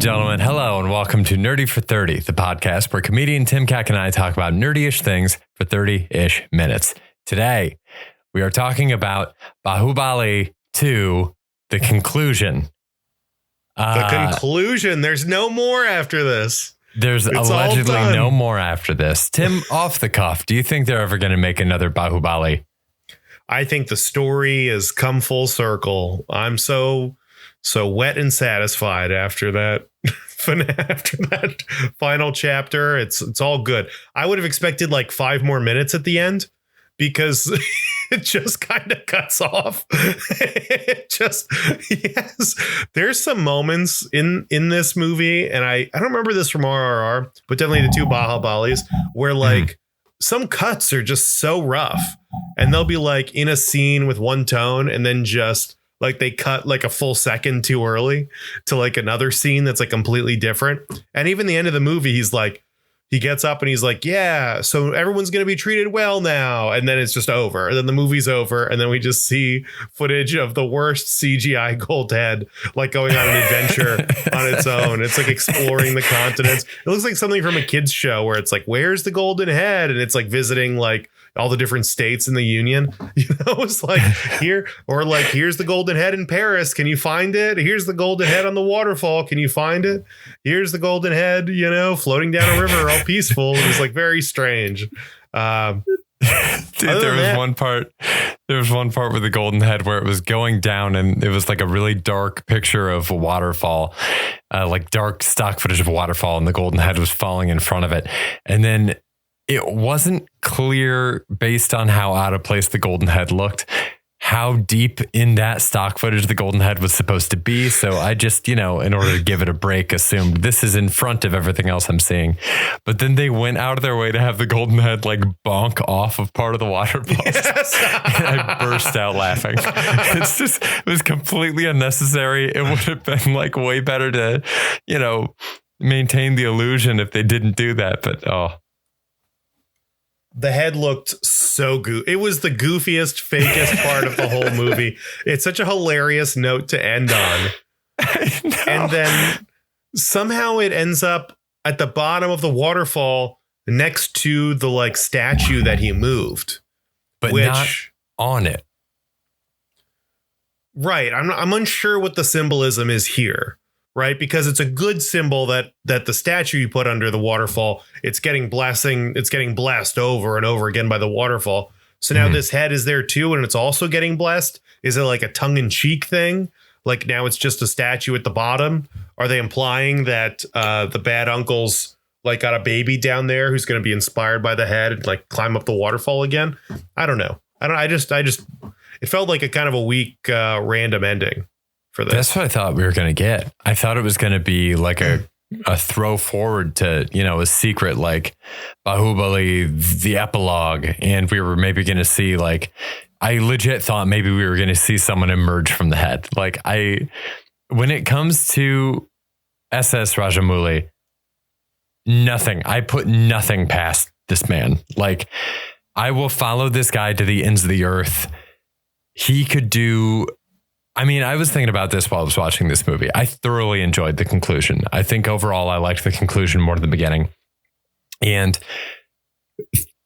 gentlemen, hello and welcome to Nerdy for 30, the podcast where comedian Tim Kack and I talk about nerdy-ish things for 30-ish minutes. Today, we are talking about Baahubali 2, the conclusion. The conclusion. There's no more after this. There's allegedly no more after this. Tim, off the cuff, do you think they're ever going to make another Baahubali? I think the story has come full circle. I'm so wet and satisfied after that. After that final chapter, it's all good. I would have expected like 5 more minutes at the end because it just kind of cuts off. Yes, there's some moments in this movie, and I don't remember this from RRR, but definitely the 2 Baahubali's, where like some cuts are just so rough, and they'll be like in a scene with one tone, and then just like they cut like a full second too early to like another scene that's like completely different. And even the end of the movie, he gets up and he's like, yeah, so everyone's going to be treated well now. And then it's just over. And then the movie's over. And then we just see footage of the worst CGI gold head, like going on an adventure on its own. It's like exploring the continents. It looks like something from a kid's show where it's like, where's the golden head? And it's like visiting like all the different states in the Union, it's like here, or like, here's the golden head in Paris. Can you find it? Here's the golden head on the waterfall. Can you find it? Here's the golden head, floating down a river, all peaceful. It was like very strange. Dude, there was one part with the golden head where it was going down and it was like a really dark picture of a waterfall, like dark stock footage of a waterfall, and the golden head was falling in front of it. And then it wasn't clear, based on how out of place the golden head looked, how deep in that stock footage the golden head was supposed to be. So I just, in order to give it a break, assumed this is in front of everything else I'm seeing. But then they went out of their way to have the golden head like bonk off of part of the waterfall. Yes. And I burst out laughing. It was completely unnecessary. It would have been like way better to, maintain the illusion if they didn't do that. But the head looked so goofy. It was the goofiest, fakest part of the whole movie. It's such a hilarious note to end on. And then somehow it ends up at the bottom of the waterfall next to the like statue that he moved. But not on it. Right. I'm unsure what the symbolism is here. Right, because it's a good symbol that the statue you put under the waterfall, it's getting blessed over and over again by the waterfall. So now this head is there too, and it's also getting blessed. Is it like a tongue-in-cheek thing? Like now it's just a statue at the bottom? Are they implying that the bad uncle's like got a baby down there who's going to be inspired by the head and like climb up the waterfall again? I don't know. I just it felt like a kind of a weak random ending. For this. That's what I thought we were going to get. I thought it was going to be like a throw forward to, a secret like Baahubali, the epilogue. And we were maybe going to see like, I legit thought maybe we were going to see someone emerge from the head. Like when it comes to SS Rajamouli, I put nothing past this man. Like I will follow this guy to the ends of the earth. He could do... I was thinking about this while I was watching this movie. I thoroughly enjoyed the conclusion. I think overall I liked the conclusion more than the beginning. And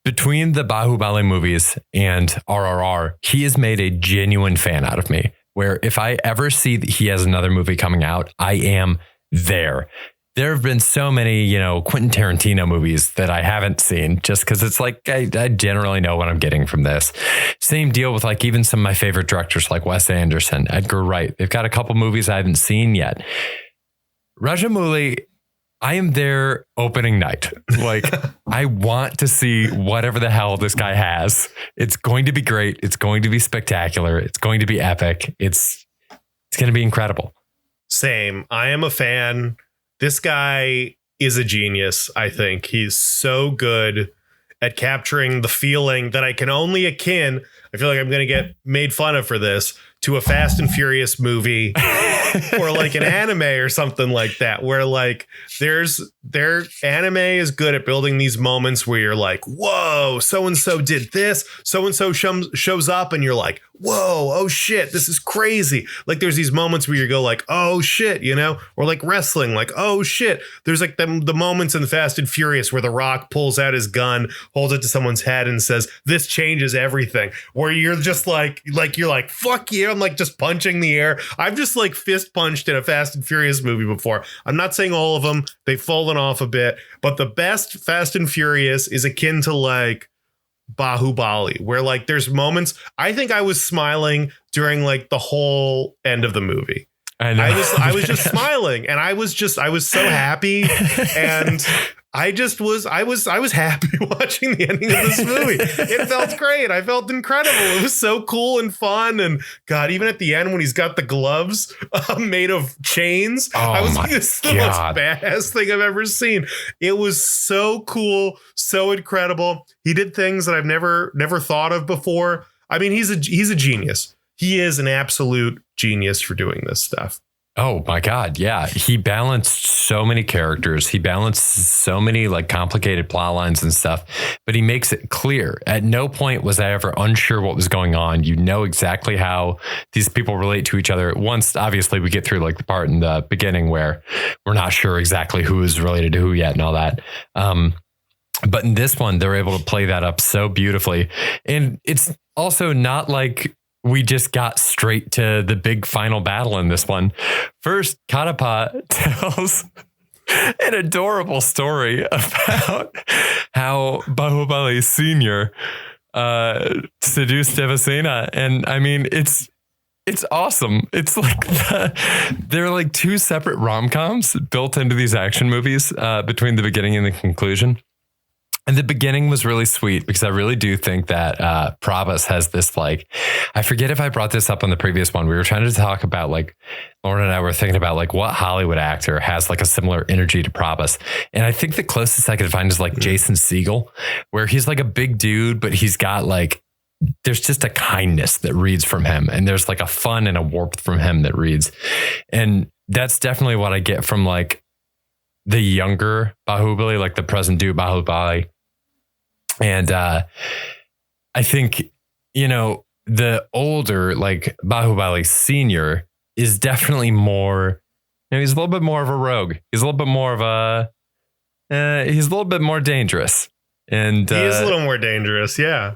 between the Baahubali movies and RRR, he has made a genuine fan out of me, where if I ever see that he has another movie coming out, I am there. There have been so many, Quentin Tarantino movies that I haven't seen just because it's like I generally know what I'm getting from this. Same deal with like even some of my favorite directors like Wes Anderson, Edgar Wright. They've got a couple movies I haven't seen yet. Rajamouli, I am there opening night. Like I want to see whatever the hell this guy has. It's going to be great. It's going to be spectacular. It's going to be epic. It's going to be incredible. Same. I am a fan. This guy is a genius, I think. He's so good at capturing the feeling that I can only akin, I feel like I'm going to get made fun of for this, to a Fast and Furious movie or like an anime or something like that, where like their anime is good at building these moments where you're like, whoa, so-and-so did this, so-and-so shows up and you're like, whoa, oh shit, this is crazy. Like there's these moments where you go like, oh shit, you know, or like wrestling, like, oh shit. There's like the moments in Fast and Furious where The Rock pulls out his gun, holds it to someone's head and says, this changes everything. Where you're just like you're like, fuck yeah. I'm like just punching the air. I've just like fist punched in a Fast and Furious movie before. I'm not saying all of them. They've fallen off a bit, but the best Fast and Furious is akin to like Baahubali, where like there's moments I think I was smiling during like the whole end of the movie. I know. I was just smiling and I was so happy and I was happy watching the ending of this movie. It felt great. I felt incredible. It was so cool and fun. And God, even at the end when he's got the gloves made of chains, I was like, this is the most badass thing I've ever seen. It was so cool, so incredible. He did things that I've never thought of before. I mean, he's a genius. He is an absolute genius for doing this stuff. Oh my God. Yeah. He balanced so many characters. He balanced so many like complicated plot lines and stuff, but he makes it clear. At no point was I ever unsure what was going on. You know exactly how these people relate to each other. Once, obviously, we get through like the part in the beginning where we're not sure exactly who is related to who yet and all that. But in this one, they're able to play that up so beautifully. And it's also not like we just got straight to the big final battle in this one. First, Kadapa tells an adorable story about how Baahubali Sr. Seduced Devasena. And I mean, it's awesome. It's like they're like two separate rom-coms built into these action movies between the beginning and the conclusion. And the beginning was really sweet because I really do think that Prabhas has this like, I forget if I brought this up on the previous one. We were trying to talk about like, Lauren and I were thinking about like what Hollywood actor has like a similar energy to Prabhas. And I think the closest I could find is like Jason Segel, where he's like a big dude, but he's got like, there's just a kindness that reads from him. And there's like a fun and a warmth from him that reads. And that's definitely what I get from like the younger Baahubali, like the present dude Baahubali. And I think, you know, the older like Baahubali Senior is definitely more, you know, he's a little bit more of a rogue. He's a little bit more of he's a little bit more dangerous. And he is a little more dangerous. Yeah.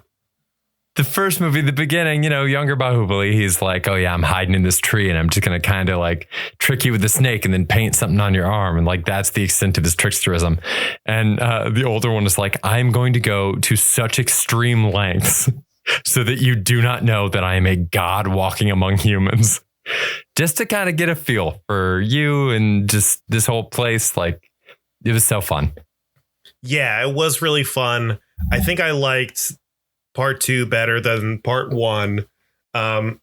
The first movie, the beginning, you know, younger Baahubali, he's like, oh yeah, I'm hiding in this tree and I'm just going to kind of like trick you with the snake and then paint something on your arm. And like, that's the extent of his tricksterism. And the older one is like, I'm going to go to such extreme lengths so that you do not know that I am a god walking among humans. Just to kind of get a feel for you and just this whole place. Like, it was so fun. Yeah, it was really fun. I think I liked part 2 better than part 1. I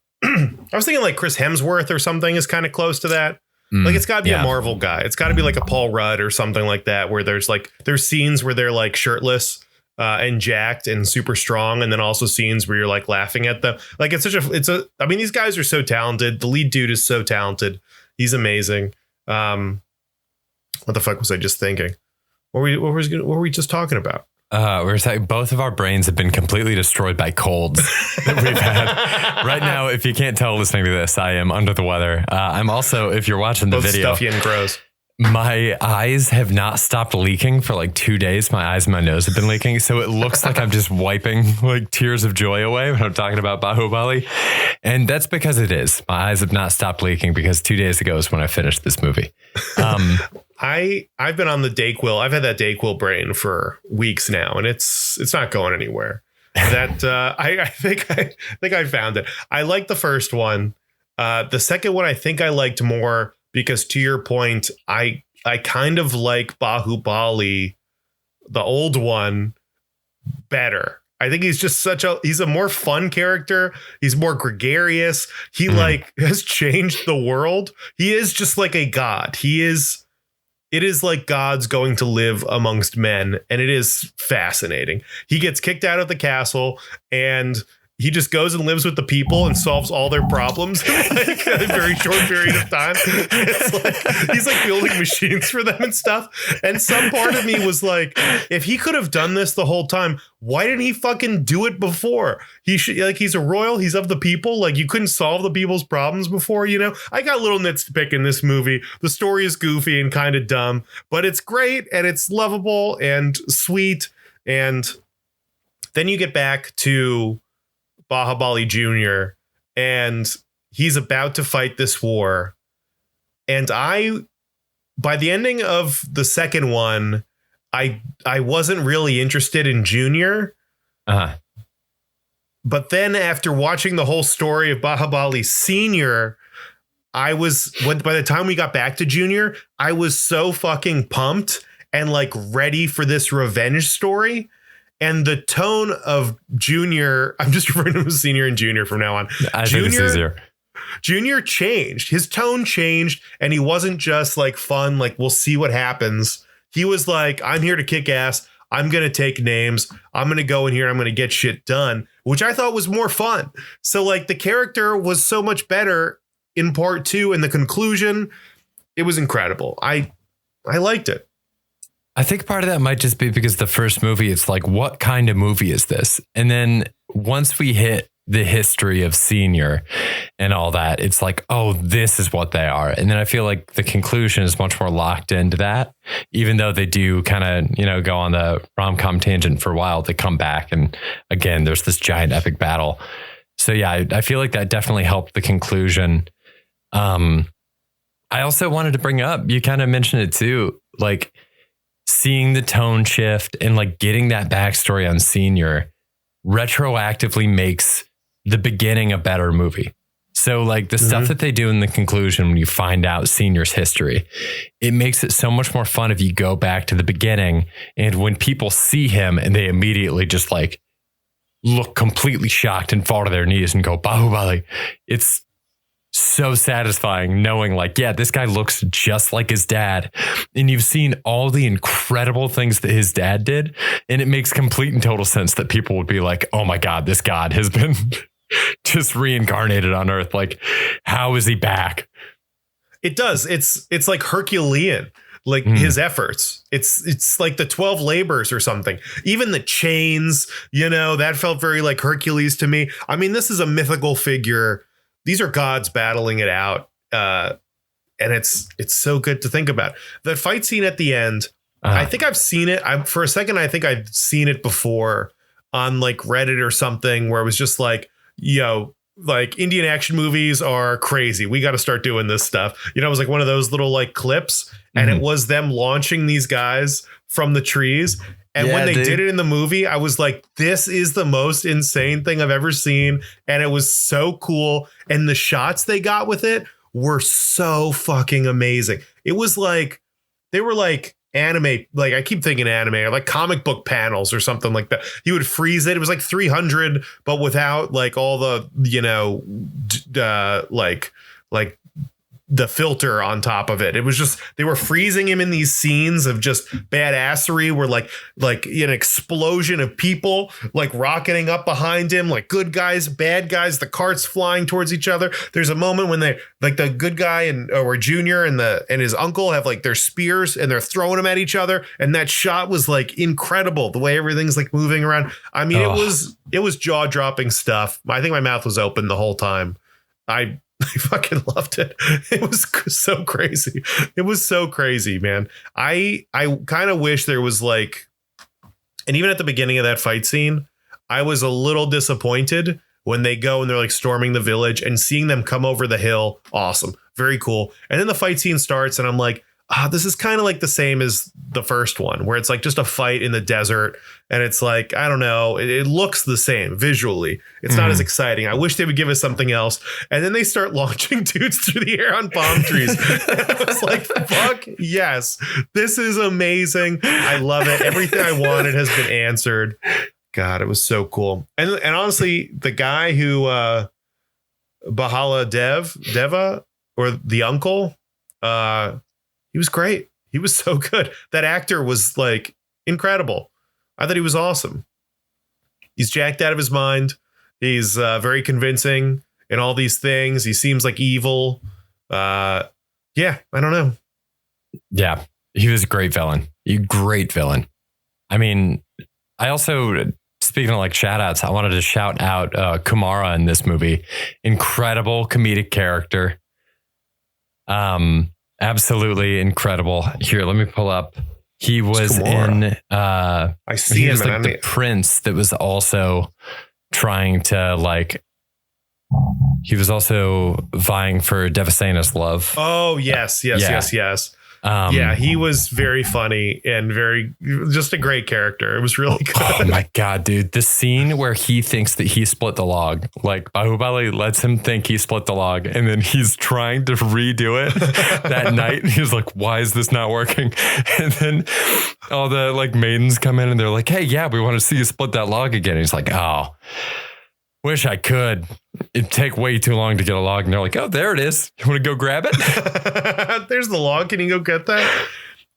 was thinking like Chris Hemsworth or something is kind of close to that. Like it's got to be a Marvel guy. It's got to be like a Paul Rudd or something like that, where there's scenes where they're like shirtless and jacked and super strong, and then also scenes where you're like laughing at them. Like I mean, these guys are so talented. The lead dude is so talented. He's amazing. What the fuck was I just thinking? What were we just talking about? We're saying both of our brains have been completely destroyed by colds that we've had. Right now, if you can't tell listening to this, I am under the weather. I'm also, if you're watching the both video, stuffy and gross. My eyes have not stopped leaking for like 2 days. My eyes and my nose have been leaking. So it looks like I'm just wiping like tears of joy away when I'm talking about Baahubali. And that's because it is. My eyes have not stopped leaking because 2 days ago is when I finished this movie. I've been on the Dayquil. I've had that Dayquil brain for weeks now, and it's not going anywhere. That I think I found it. I like the first one. The second one I think I liked more because, to your point, I kind of like Baahubali, the old one, better. I think he's just he's a more fun character. He's more gregarious. He like has changed the world. He is just like a god. It is like gods going to live amongst men, and it is fascinating. He gets kicked out of the castle, and he just goes and lives with the people and solves all their problems in like a very short period of time. It's like he's like building machines for them and stuff. And some part of me was like, if he could have done this the whole time, why didn't he fucking do it before? He should, like, he's a royal, he's of the people. Like, you couldn't solve the people's problems before, you know? I got little nits to pick in this movie. The story is goofy and kind of dumb, but it's great and it's lovable and sweet. And then you get back to Baahubali Jr. and he's about to fight this war. And by the ending of the second one, I wasn't really interested in Junior. But then after watching the whole story of Baahubali Senior, by the time we got back to Junior, I was so fucking pumped and like ready for this revenge story. And the tone of Junior, I'm just referring to him as Senior and Junior from now on. I think it's easier. Junior changed. His tone changed, and he wasn't just like fun, like we'll see what happens. He was like, I'm here to kick ass. I'm going to take names. I'm going to go in here. I'm going to get shit done, which I thought was more fun. So like the character was so much better in part 2, and the conclusion, it was incredible. I liked it. I think part of that might just be because the first movie, it's like, what kind of movie is this? And then once we hit the history of Senior and all that, it's like, oh, this is what they are. And then I feel like the conclusion is much more locked into that, even though they do kind of, you know, go on the rom-com tangent for a while. They come back and again, there's this giant epic battle. So yeah, I feel like that definitely helped the conclusion. I also wanted to bring up, you kind of mentioned it too, like seeing the tone shift and like getting that backstory on Senior retroactively makes the beginning a better movie. So like the stuff that they do in the conclusion, when you find out Senior's history, it makes it so much more fun if you go back to the beginning. And when people see him and they immediately just like look completely shocked and fall to their knees and go, Baahubali, it's so satisfying knowing like, yeah, this guy looks just like his dad. And you've seen all the incredible things that his dad did. And it makes complete and total sense that people would be like, oh my God, this God has been just reincarnated on Earth. Like, how is he back? It does. It's like Herculean, like his efforts. It's like the 12 labors or something. Even the chains, you know, that felt very like Hercules to me. I mean, this is a mythical figure. These are gods battling it out. And it's so good to think about. The fight scene at the end, I think I've seen it. For a second, I think I've seen it before on like Reddit or something, where it was just like, yo, like Indian action movies are crazy. We got to start doing this stuff. You know, it was like one of those little like clips, and it was them launching these guys from the trees. And when they did it in the movie, I was like, this is the most insane thing I've ever seen. And it was so cool. And the shots they got with it were so fucking amazing. It was like, they were like anime, like I keep thinking anime or like comic book panels or something like that. He would freeze it. It was like 300, but without like all the, you know, like the filter on top of it. It was just, they were freezing him in these scenes of just badassery where like an explosion of people like rocketing up behind him, like good guys, bad guys, the carts flying towards each other. There's a moment when they like the good guy or Junior and his uncle have like their spears and they're throwing them at each other. And that shot was like incredible. The way everything's like moving around. I mean, it was jaw dropping stuff. I think my mouth was open the whole time. I fucking loved it. It was so crazy. It was so crazy, man. I kind of wish there was like, and even at the beginning of that fight scene, I was a little disappointed when they go and they're like storming the village and seeing them come over the hill. Awesome. Very cool. And then the fight scene starts and I'm like, this is kind of like the same as the first one, where it's like just a fight in the desert. And it's like, I don't know, it looks the same visually. It's not as exciting. I wish they would give us something else. And then they start launching dudes through the air on palm trees. And I was like, fuck yes, this is amazing. I love it. Everything I wanted has been answered. God, it was so cool. And honestly, the guy who Deva or the uncle, he was great. He was so good. That actor was like incredible. I thought he was awesome. He's jacked out of his mind. He's very convincing in all these things. He seems like evil. Yeah, I don't know. Yeah, he was a great villain. Great villain. I mean, I also, speaking of like shout outs, I wanted to shout out Kumara in this movie. Incredible comedic character. Absolutely incredible. Here, let me pull up. He was in I see him, was like the prince that was also trying to like, he was also vying for Devasana's love. Oh, yes. Yeah, he was very funny and just a great character. It was really good. Oh my God, dude. The scene where he thinks that he split the log, like Baahubali lets him think he split the log, and then he's trying to redo it that night. And he's like, why is this not working? And then all the like maidens come in and they're like, hey, yeah, we want to see you split that log again. And he's like, oh, wish I could. It'd take way too long to get a log. And they're like, oh, there it is. You want to go grab it? There's the log. Can you go get that?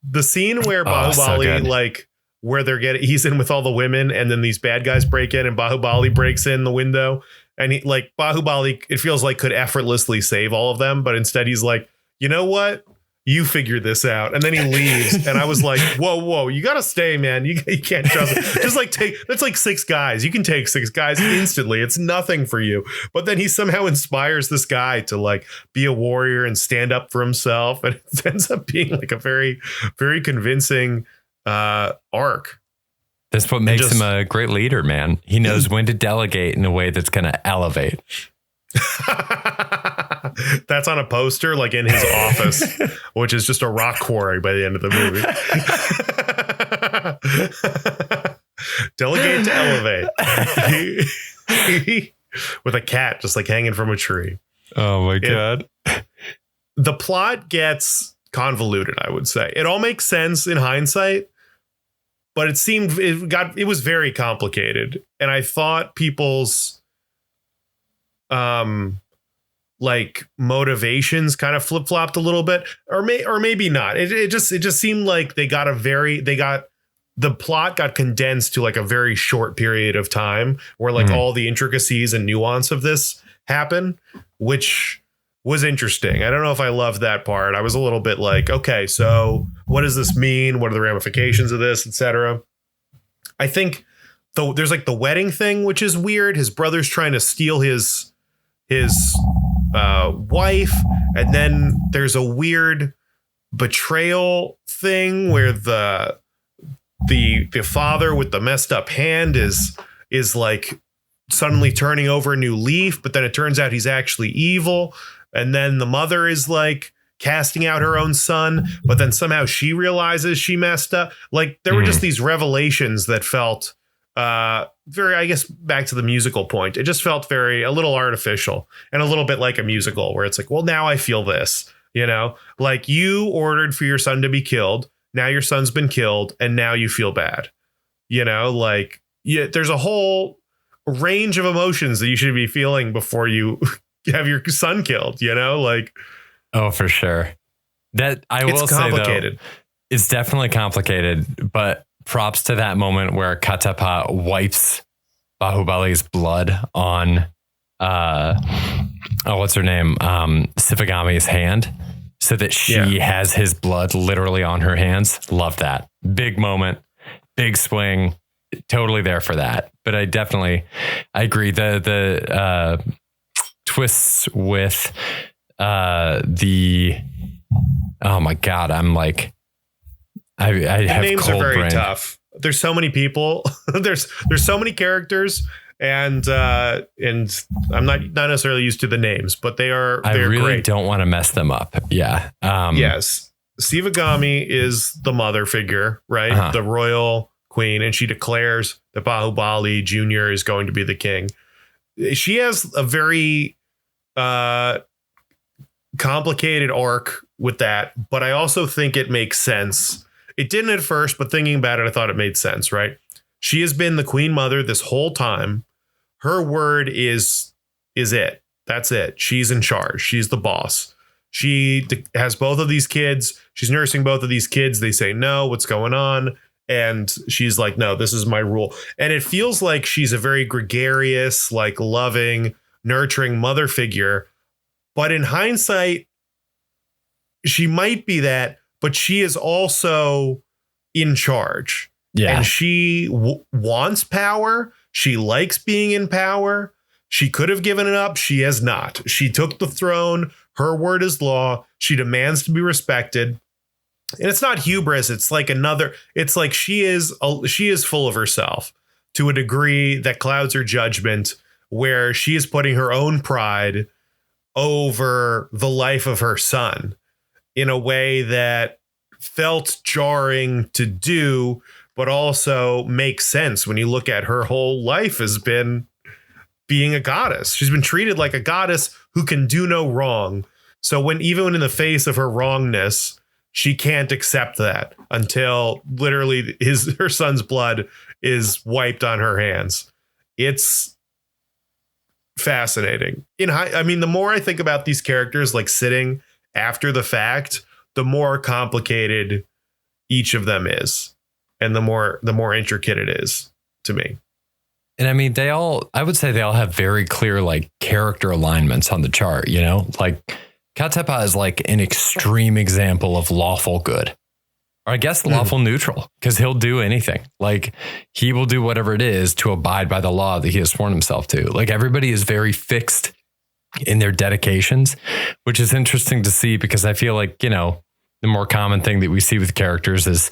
The scene where Baahubali, like where he's in with all the women and then these bad guys break in and Baahubali breaks in the window. And he like Baahubali, it feels like could effortlessly save all of them. But instead he's like, you know what? You figure this out. And then he leaves. And I was like, whoa, you got to stay, man. You can't just like that's like 6 guys. You can take 6 guys instantly. It's nothing for you. But then he somehow inspires this guy to like be a warrior and stand up for himself. And it ends up being like a very, very convincing arc. That's what makes him a great leader, man. He knows when to delegate in a way that's going to elevate. That's on a poster like in his office, which is just a rock quarry by the end of the movie. Delegate to elevate. With a cat just like hanging from a tree. Oh my God. The plot gets convoluted, I would say. It all makes sense in hindsight, but it was very complicated. And I thought people's like motivations kind of flip-flopped a little bit, or maybe not. It just seemed like the plot got condensed to like a very short period of time where like all the intricacies and nuance of this happen, which was interesting. I don't know if I loved that part. I was a little bit like, okay, so what does this mean? What are the ramifications of this, etc. I think there's like the wedding thing, which is weird. His brother's trying to steal his wife, and then there's a weird betrayal thing where the father with the messed up hand is like suddenly turning over a new leaf, but then it turns out he's actually evil, and then the mother is like casting out her own son, but then somehow she realizes she messed up. Like there were just these revelations that felt very, I guess, back to the musical point, it just felt a little artificial and a little bit like a musical where it's like, well, now I feel this, like you ordered for your son to be killed. Now your son's been killed and now you feel bad, like there's a whole range of emotions that you should be feeling before you have your son killed, like. Oh, for sure. That I will say though, it's definitely complicated, but props to that moment where Katapa wipes Baahubali's blood on what's her name? Sivagami's hand, so that she has his blood literally on her hands. Love that. Big moment, big swing. Totally there for that. But I agree. The twists with oh my God, I'm like I have names cold are very brain. tough. There's so many people. there's so many characters, and I'm not necessarily used to the names, but they're really great. Don't want to mess them up. Yeah. Yes. Sivagami is the mother figure, right? The royal queen, and she declares that Baahubali Jr. is going to be the king. She has a very complicated arc with that, but I also think it makes sense. It didn't at first, but thinking about it, I thought it made sense, right? She has been the queen mother this whole time. Her word is it. That's it. She's in charge. She's the boss. She has both of these kids. She's nursing both of these kids. They say, no, what's going on? And she's like, no, this is my rule. And it feels like she's a very gregarious, like loving, nurturing mother figure. But in hindsight, she might be that, but she is also in charge. Yeah. And she wants power. She likes being in power. She could have given it up. She has not. She took the throne. Her word is law. She demands to be respected. And it's not hubris. It's like it's like she is full of herself to a degree that clouds her judgment, where she is putting her own pride over the life of her son in a way that felt jarring to do, but also makes sense when you look at her whole life has been being a goddess. She's been treated like a goddess who can do no wrong. So even in the face of her wrongness, she can't accept that until literally her son's blood is wiped on her hands. It's fascinating. The more I think about these characters, like sitting after the fact, the more complicated each of them is, and the more intricate it is to me. And I mean, I would say they all have very clear like character alignments on the chart, you know, like Katepa is like an extreme example of lawful good, or I guess lawful neutral, because he'll do anything. Like he will do whatever it is to abide by the law that he has sworn himself to. Like everybody is very fixed in their dedications, which is interesting to see, because I feel like, you know, the more common thing that we see with characters is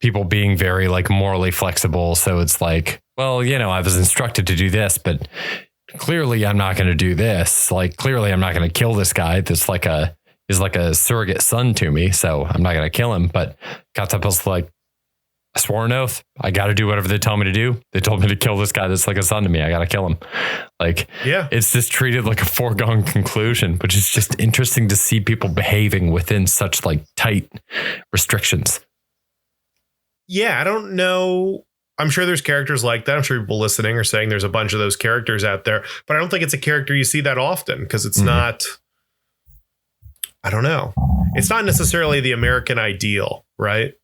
people being very like morally flexible. So it's like, well, you know, I was instructed to do this, but clearly I'm not going to do this. Like clearly I'm not going to kill this guy that's is like a surrogate son to me. So I'm not going to kill him. But Katepa's like, I swore an oath. I got to do whatever they tell me to do. They told me to kill this guy that's like a son to me. I got to kill him. Like, yeah, it's just treated like a foregone conclusion, which is just interesting to see people behaving within such like tight restrictions. Yeah, I don't know. I'm sure there's characters like that. I'm sure people listening are saying there's a bunch of those characters out there, but I don't think it's a character you see that often, because it's not, I don't know. It's not necessarily the American ideal, right?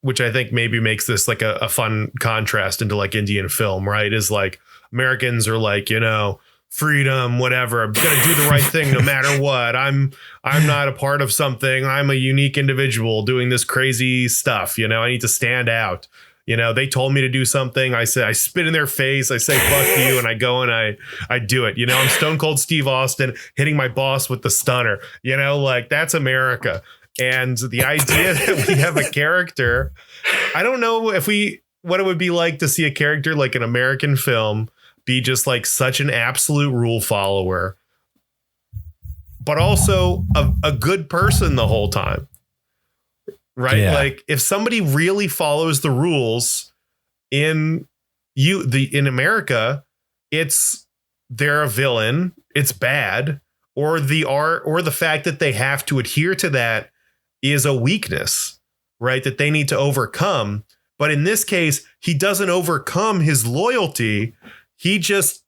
Which I think maybe makes this like a fun contrast into like Indian film, right? Is like Americans are like, you know, freedom, whatever. I'm going to do the right thing no matter what. I'm not a part of something. I'm a unique individual doing this crazy stuff. You know, I need to stand out. You know, they told me to do something. I spit in their face. I say, fuck you. And I go and I do it. You know, I'm Stone Cold Steve Austin hitting my boss with the stunner. You know, like that's America. And the idea that we have a character, I don't know what it would be like to see a character like an American film be just like such an absolute rule follower, but also a good person the whole time. Right. Yeah. Like if somebody really follows the rules in America, they're a villain. It's bad. Or the fact that they have to adhere to that is a weakness, right? That they need to overcome. But in this case, he doesn't overcome his loyalty. He just,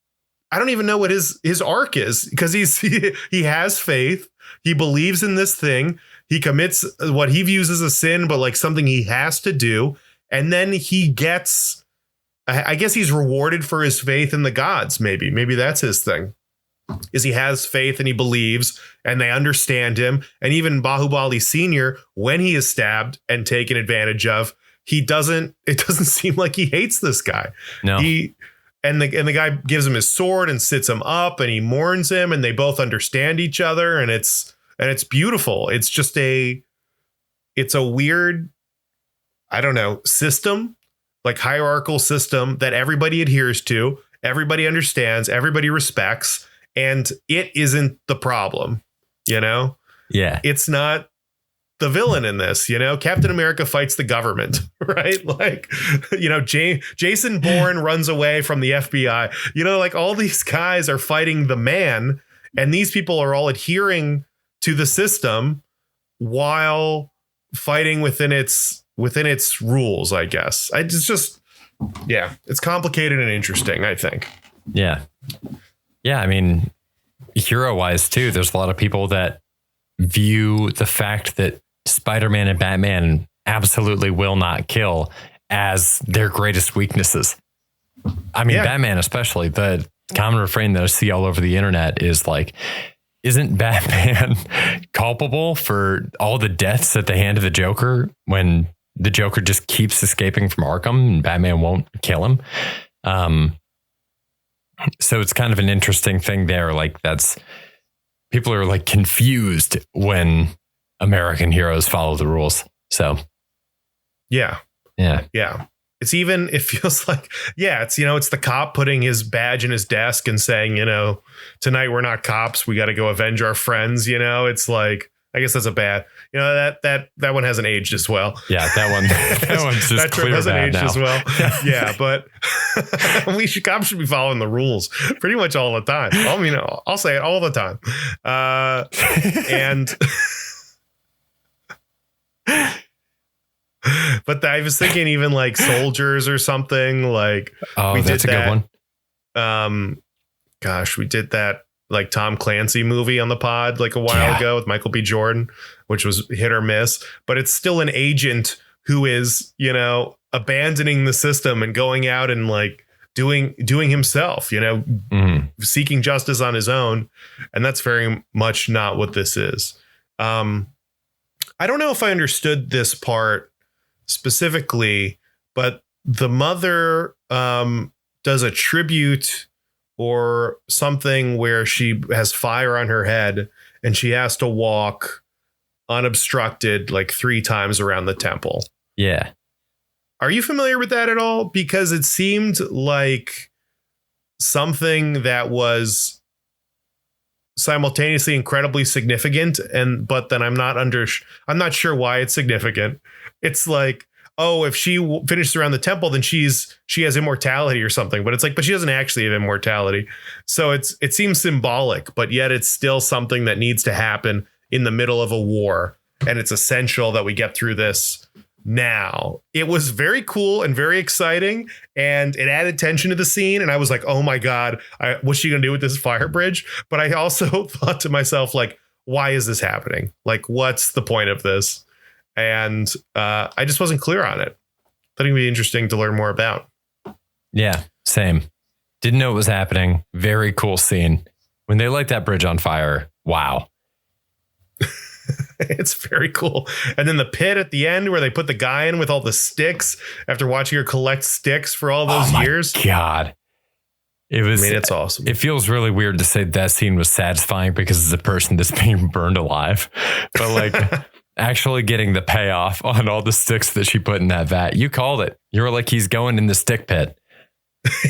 I don't even know what his arc is, because he has faith. He believes in this thing. He commits what he views as a sin, but like something he has to do. And then he gets, I guess he's rewarded for his faith in the gods. Maybe that's his thing, is he has faith and he believes and they understand him. And even Baahubali Sr., when he is stabbed and taken advantage of, it doesn't seem like he hates this guy. No. And the guy gives him his sword and sits him up and he mourns him, and they both understand each other. And it's beautiful. It's just it's a weird, I don't know, system, like hierarchical system that everybody adheres to, everybody understands, everybody respects, and it isn't the problem, you know? Yeah. It's not the villain in this, you know? Captain America fights the government, right? Like, you know, Jason Bourne runs away from the FBI, you know, like all these guys are fighting the man, and these people are all adhering to the system while fighting within its rules, I guess. It's just, yeah, it's complicated and interesting, I think. Yeah. Yeah. I mean, hero wise too, there's a lot of people that view the fact that Spider-Man and Batman absolutely will not kill as their greatest weaknesses. I mean, Batman, especially. The common refrain that I see all over the internet is like, isn't Batman culpable for all the deaths at the hand of the Joker when the Joker just keeps escaping from Arkham and Batman won't kill him? So it's kind of an interesting thing there. Like, that's, people are like confused when American heroes follow the rules. So yeah. It feels like, it's, it's the cop putting his badge in his desk and saying, tonight we're not cops. We got to go avenge our friends. It's like, I guess that's a bad, that one hasn't aged as well. Yeah. That one's just clear hasn't aged now. As well. Yeah. But cops should be following the rules pretty much all the time. I'll say it all the time. But I was thinking even like Soldiers or something like. Oh, that's a good one. We did that like Tom Clancy movie on the pod like a while ago with Michael B. Jordan, which was hit or miss, but it's still an agent who is, abandoning the system and going out and like doing himself, seeking justice on his own. And that's very much not what this is. I don't know if I understood this part specifically, but the mother does a tribute or something where she has fire on her head and she has to walk unobstructed like 3 times around the temple. Yeah. Are you familiar with that at all? Because it seemed like something that was simultaneously incredibly significant, but then I'm not sure why it's significant. It's like, oh, if she finishes around the temple, then she has immortality or something. But it's like, but she doesn't actually have immortality. So it seems symbolic, but yet it's still something that needs to happen in the middle of a war. And it's essential that we get through this now. It was very cool and very exciting, and it added tension to the scene. And I was like, oh my God, what's she going to do with this fire bridge? But I also thought to myself, like, why is this happening? Like, what's the point of this? And I just wasn't clear on it. I thought it'd be interesting to learn more about. Yeah, same. Didn't know it was happening. Very cool scene. When they light that bridge on fire, wow. It's very cool. And then the pit at the end where they put the guy in with all the sticks after watching her collect sticks for all those years. God. It's awesome. It feels really weird to say that scene was satisfying because it's a person that's being burned alive. But like actually getting the payoff on all the sticks that she put in that vat. You called it. You were like, he's going in the stick pit.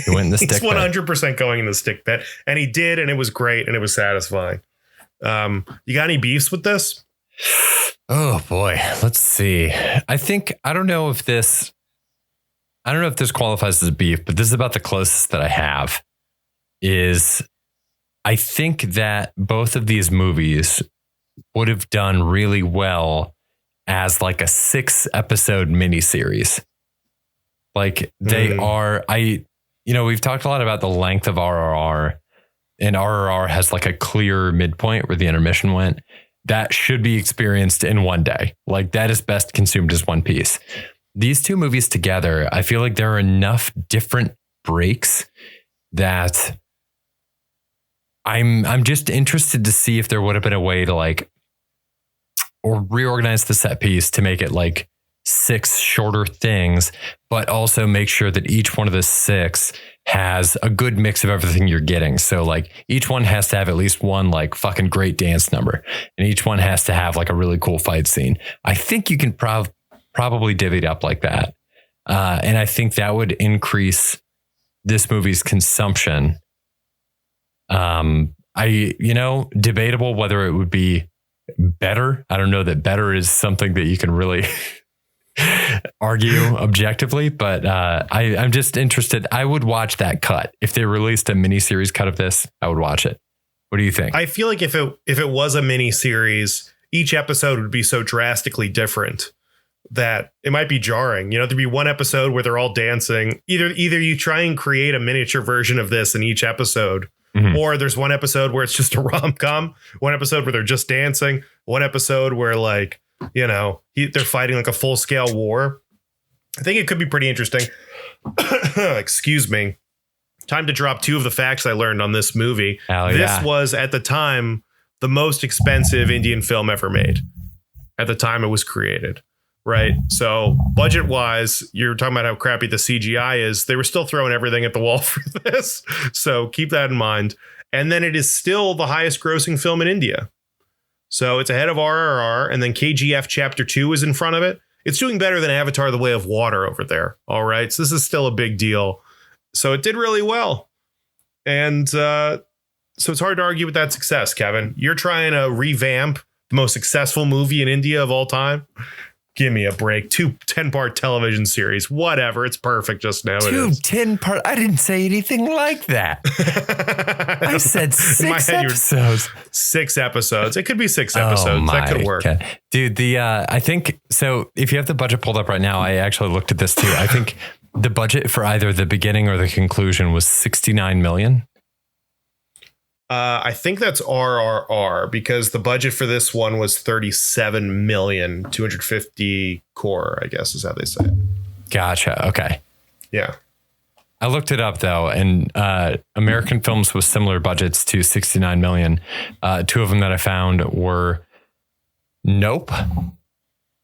He went in the stick He's 100% pit. going in the stick pit. And he did, and it was great, and it was satisfying. You got any beefs with this? Oh boy, let's see. I don't know if this qualifies as a beef, but this is about the closest that I have. Is I think that both of these movies would have done really well as like a 6-episode miniseries. Like they are, we've talked a lot about the length of RRR, and RRR has like a clear midpoint where the intermission went. That should be experienced in one day. Like that is best consumed as one piece. These two movies together, I feel like there are enough different breaks that I'm just interested to see if there would have been a way to like, or reorganize the set piece to make it like 6 shorter things, but also make sure that each one of the 6 has a good mix of everything you're getting. So like each one has to have at least one like fucking great dance number, and each one has to have like a really cool fight scene. I think you can probably divvy it up like that. And I think that would increase this movie's consumption. Debatable whether it would be better. I don't know that better is something that you can really argue objectively, but I'm just interested. I would watch that cut. If they released a miniseries cut of this, I would watch it. What do you think? I feel like if it was a miniseries, each episode would be so drastically different that it might be jarring. There'd be one episode where they're all dancing. Either you try and create a miniature version of this in each episode, or there's one episode where it's just a rom-com, one episode where they're just dancing, one episode where like, they're fighting like a full-scale war. I think it could be pretty interesting. Excuse me. Time to drop 2 of the facts I learned on this movie. This was at the time the most expensive Indian film ever made. At the time it was created. Right. So budget wise, you're talking about how crappy the CGI is. They were still throwing everything at the wall for this. So keep that in mind. And then it is still the highest grossing film in India. So it's ahead of RRR. And then KGF Chapter 2 is in front of it. It's doing better than Avatar: The Way of Water over there. All right. So this is still a big deal. So it did really well. And so it's hard to argue with that success, Kevin. You're trying to revamp the most successful movie in India of all time. Give me a break. 2 10-part television series. Whatever. It's perfect just now. 2 10-part. I didn't say anything like that. I said 6 episodes. 6 episodes. It could be 6 episodes. That could work. God. Dude, I think so. If you have the budget pulled up right now, I actually looked at this too. I think the budget for either the beginning or the conclusion was $69 million. I think that's RRR because the budget for this one was 37 million, 250 core, I guess is how they say it. Gotcha. Okay. Yeah. I looked it up though, and American films with similar budgets to 69 million. 2 of them that I found were Nope,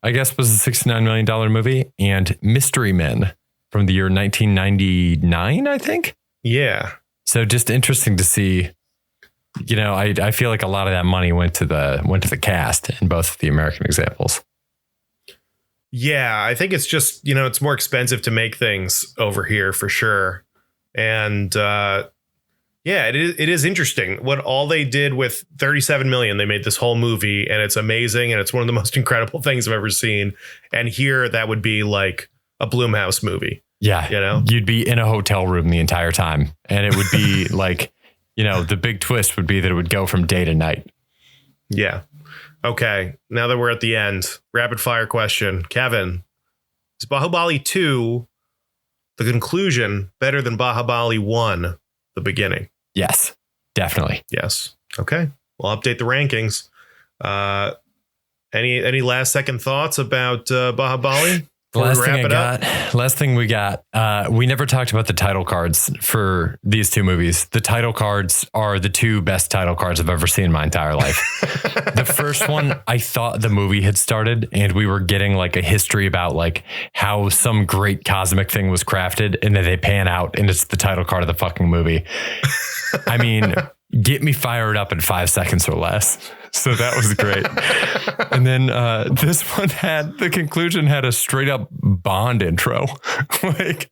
I guess was a $69 million movie, and Mystery Men from the year 1999, I think. Yeah. So just interesting to see. You know, I feel like a lot of that money went to the cast in both of the American examples. Yeah, I think it's just, it's more expensive to make things over here for sure. And it is interesting what all they did with 37 million. They made this whole movie and it's amazing. And it's one of the most incredible things I've ever seen. And here that would be like a Blumhouse movie. Yeah. You'd be in a hotel room the entire time. And it would be like, the big twist would be that it would go from day to night. Yeah. Okay. Now that we're at the end, rapid fire question. Kevin, is Baahubali 2, the conclusion, better than Baahubali 1, the beginning? Yes, definitely. Yes. Okay. We'll update the rankings. Any last second thoughts about Baahubali? Last thing we got, we never talked about the title cards for these 2 movies. The title cards are the 2 best title cards I've ever seen in my entire life. The first one, I thought the movie had started and we were getting like a history about like how some great cosmic thing was crafted, and then they pan out and it's the title card of the fucking movie. I mean, get me fired up in 5 seconds or less. So that was great. And then this one the conclusion had a straight up Bond intro. Like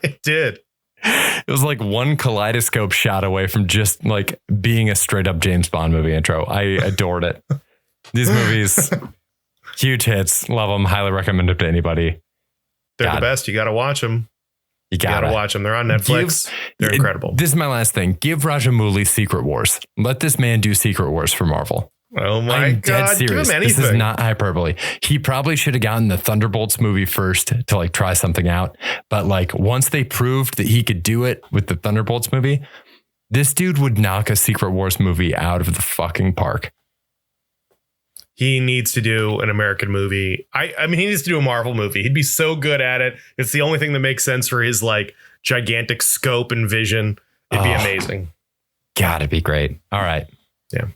it did. It was like one kaleidoscope shot away from just like being a straight up James Bond movie intro. I adored it. These movies, huge hits. Love them. Highly recommend it to anybody. They're the best. You got to watch them. You gotta watch them. They're on Netflix. They're incredible. This is my last thing. Give Rajamouli Secret Wars. Let this man do Secret Wars for Marvel. Oh my God. Dead serious. Give him anything. This is not hyperbole. He probably should have gotten the Thunderbolts movie first to like try something out. But like once they proved that he could do it with the Thunderbolts movie, this dude would knock a Secret Wars movie out of the fucking park. He needs to do an American movie. I mean, he needs to do a Marvel movie. He'd be so good at it. It's the only thing that makes sense for his like gigantic scope and vision. It'd be amazing. Gotta be great. All right. Yeah.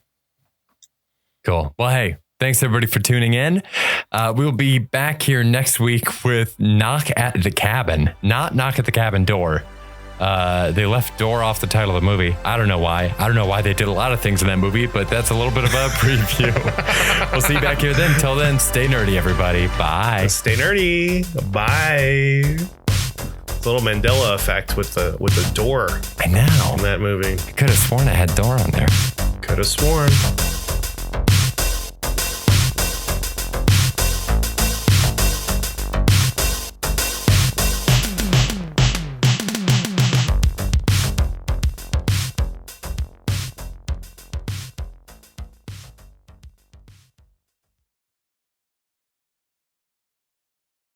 Cool. Well, hey, thanks everybody for tuning in. We'll be back here next week with Knock at the Cabin, not Knock at the Cabin Door. They left door off the title of the movie. I don't know why. I don't know why they did a lot of things in that movie, but that's a little bit of a preview. We'll see you back here then. Till then, stay nerdy, everybody. Bye. Stay nerdy. Bye. It's a little Mandela effect with the door. I know. In that movie. I could have sworn it had door on there. Could have sworn.